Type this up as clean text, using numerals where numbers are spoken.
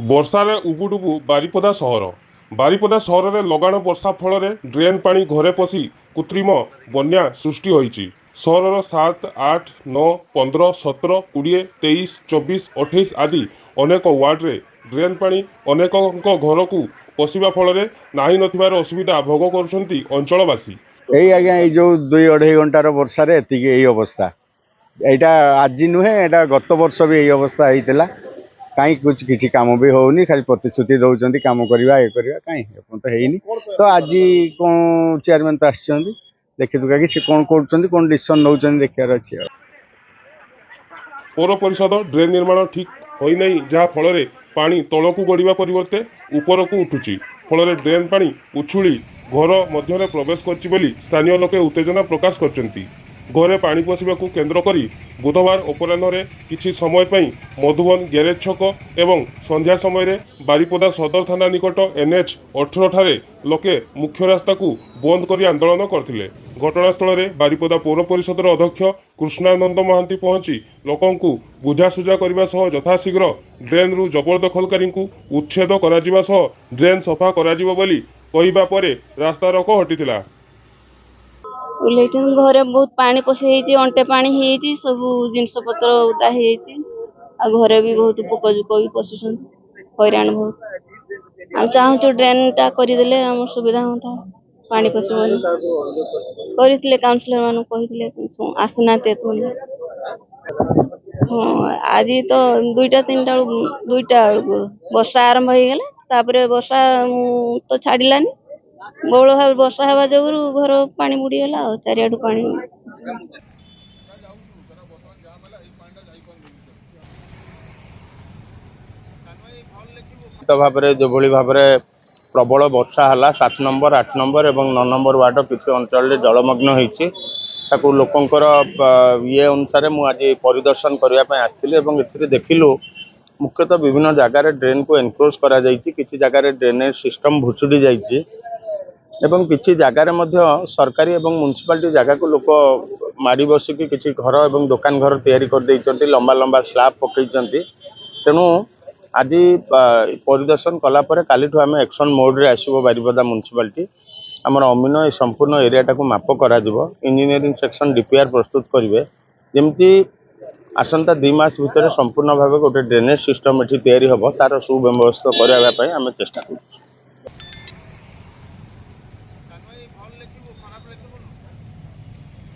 ବର୍ଷାରେ ଉବୁଟୁବୁ ବାରିପଦା ସହର। ବାରିପଦା ସହରରେ ଲଗାଣ ବର୍ଷା ଫଳରେ ଡ୍ରେନ୍ ପାଣି ଘରେ ପଶି କୃତ୍ରିମ ବନ୍ୟା ସୃଷ୍ଟି ହୋଇଛି। ସହରର 7, 8, 9, 15, 17, 20, 23, 24, 28 ଆଦି ଅନେକ ୱାର୍ଡରେ ଡ୍ରେନ୍ ପାଣି ଅନେକଙ୍କ ଘରକୁ ପଶିବା ଫଳରେ ନାହିଁ ନଥିବାର ଅସୁବିଧା ଭୋଗ କରୁଛନ୍ତି ଅଞ୍ଚଳବାସୀ। ଏଇ ଆଜ୍ଞା ଏଇ ଯୋଉ 2-2.5 ଘଣ୍ଟାର ବର୍ଷାରେ ଏତିକି ଏଇ ଅବସ୍ଥା। ଏଇଟା ଆଜି ନୁହେଁ, ଏଇଟା ଗତ ବର୍ଷ ବି ଏଇ ଅବସ୍ଥା ହେଇଥିଲା। କାହିଁ କିଛି କାମ ବି ହଉନି, ଖାଲି ପ୍ରତିଶ୍ରୁତି ଦଉଛନ୍ତି କାମ କରିବା ଇଏ କରିବା, କାହିଁ ଏପର୍ଯ୍ୟନ୍ତ ହେଇନି। ତ ଆଜି କ'ଣ ଚେୟାରମ୍ୟାନ୍ ତ ଆସିଛନ୍ତି, ଦେଖିଦୁକାକି ସେ କ'ଣ କରୁଛନ୍ତି, କ'ଣ ଡିସିସନ୍ ନେଉଛନ୍ତି ଦେଖିବାର ଅଛି ଆଉ। ପୌର ପରିଷଦ ଡ୍ରେନ୍ ନିର୍ମାଣ ଠିକ୍ ହୋଇନାହିଁ, ଯାହା ଫଳରେ ପାଣି ତଳକୁ ଗଡ଼ିବା ପରିବର୍ତ୍ତେ ଉପରକୁ ଉଠୁଛି। ଫଳରେ ଡ୍ରେନ୍ ପାଣି ଉଛୁଳି ଘର ମଧ୍ୟରେ ପ୍ରବେଶ କରିଛି ବୋଲି ସ୍ଥାନୀୟ ଲୋକେ ଉତ୍ତେଜନା ପ୍ରକାଶ କରିଛନ୍ତି। ଘରେ ପାଣି ପଶିବାକୁ କେନ୍ଦ୍ର କରି ବୁଧବାର ଅପରାହ୍ନରେ କିଛି ସମୟ ପାଇଁ ମଧୁବନ ଗ୍ୟାରେଜ ଛକ ଏବଂ ସନ୍ଧ୍ୟା ସମୟରେ ବାରିପଦା ସଦର ଥାନା ନିକଟ NH-18 ଠାରେ ଲୋକେ ମୁଖ୍ୟ ରାସ୍ତାକୁ ବନ୍ଦ କରି ଆନ୍ଦୋଳନ କରିଥିଲେ। ଘଟଣାସ୍ଥଳରେ ବାରିପଦା ପୌର ପରିଷଦର ଅଧ୍ୟକ୍ଷ କୃଷ୍ଣାନନ୍ଦ ମହାନ୍ତି ପହଞ୍ଚି ଲୋକଙ୍କୁ ବୁଝାସୁଝା କରିବା ସହ ଯଥାଶୀଘ୍ର ଡ୍ରେନ୍ରୁ ଜବରଦଖଲକାରୀଙ୍କୁ ଉଚ୍ଛେଦ କରାଯିବା ସହ ଡ୍ରେନ୍ ସଫା କରାଯିବ ବୋଲି କହିବା ପରେ ରାସ୍ତାରୋକ ହଟିଥିଲା। ଘରେ ବହୁତ ପାଣି ପଶି ଯାଇଛି, ଅଣ୍ଟେ ପାଣି ହେଇଯାଇଛି, ସବୁ ଜିନିଷ ପତ୍ର ଓଦା ହେଇଯାଇଛି। ଆଉ ଘରେ ବି ବହୁତ ପୋକ ଜୋକ ବି ପଶୁଛନ୍ତି, ହଇରାଣ ବହୁତ। ଆଉ ଚାହୁଁଛୁ ଡ୍ରେନ୍ ଟା କରିଦେଲେ ଆମର ସୁବିଧା ହୁଅନ୍ତା, ପାଣି ପଶିବନି। କରିଥିଲେ କାଉନସିଲର ମାନଙ୍କୁ କହିଥିଲେ, ଆସିନାହାନ୍ତି ଏତେବେଳେ। ହଁ, ଆଜି ତ 2ଟା 3ଟା ବେଳକୁ ବର୍ଷା ଆରମ୍ଭ ହେଇଗଲା। ତାପରେ ବର୍ଷା ତ ଛାଡ଼ିଲାନି। ବହୁଳ ଭାବେ ବର୍ଷା ହେବା ଯୋଗୁରୁ ଘର ପାଣି ବୁଡ଼ିଗଲା, ଆଉ ଚାରିଆଡୁ ପାଣି। ଭାବରେ ଯେଭଳି ଭାବରେ ପ୍ରବଳ ବର୍ଷା ହେଲା, 7 ନମ୍ବର, 8 ନମ୍ବର ଏବଂ 9 ନମ୍ବର ୱାର୍ଡ କିଛି ଅଞ୍ଚଳରେ ଜଳମଗ୍ନ ହୋଇଛି। ତାକୁ ଲୋକଙ୍କର ଇଏ ଅନୁସାରେ ମୁଁ ଆଜି ପରିଦର୍ଶନ କରିବା ପାଇଁ ଆସିଥିଲି ଏବଂ ଏଥିରେ ଦେଖିଲୁ ମୁଖ୍ୟତଃ ବିଭିନ୍ନ ଜାଗାରେ ଡ୍ରେନ୍କୁ ଏନକ୍ରୋଚ୍ କରାଯାଇଛି, କିଛି ଜାଗାରେ ଡ୍ରେନେଜ୍ ସିଷ୍ଟମ ଭୁଷୁଡ଼ି ଯାଇଛି ଏବଂ କିଛି ଜାଗାରେ ମଧ୍ୟ ସରକାରୀ ଏବଂ ମ୍ୟୁନିସିପାଲିଟି ଜାଗାକୁ ଲୋକ ମାଡ଼ି ବସିକି କିଛି ଘର ଏବଂ ଦୋକାନ ଘର ତିଆରି କରିଦେଇଛନ୍ତି, ଲମ୍ବା ଲମ୍ବା ସ୍ଲାବ୍ ପକାଇଛନ୍ତି। ତେଣୁ ଆଜି ପରିଦର୍ଶନ କଲା ପରେ କାଲିଠୁ ଆମେ ଆକ୍ସନ୍ ମୋଡ଼ରେ ଆସିବ ବାରିପଦା ମ୍ୟୁନିସିପାଲିଟି। ଆମର ଅମିନ ଏ ସମ୍ପୂର୍ଣ୍ଣ ଏରିଆଟାକୁ ମାପ କରାଯିବ, ଇଞ୍ଜିନିୟରିଂ ସେକ୍ସନ୍ DPR ପ୍ରସ୍ତୁତ କରିବେ, ଯେମିତି ଆସନ୍ତା 2 ମାସ ଭିତରେ ସମ୍ପୂର୍ଣ୍ଣ ଭାବେ ଗୋଟେ ଡ୍ରେନେଜ୍ ସିଷ୍ଟମ ଏଠି ତିଆରି ହେବ, ତାର ସୁବ୍ୟବସ୍ଥା କରିବା ପାଇଁ ଆମେ ଚେଷ୍ଟା କରୁଛୁ।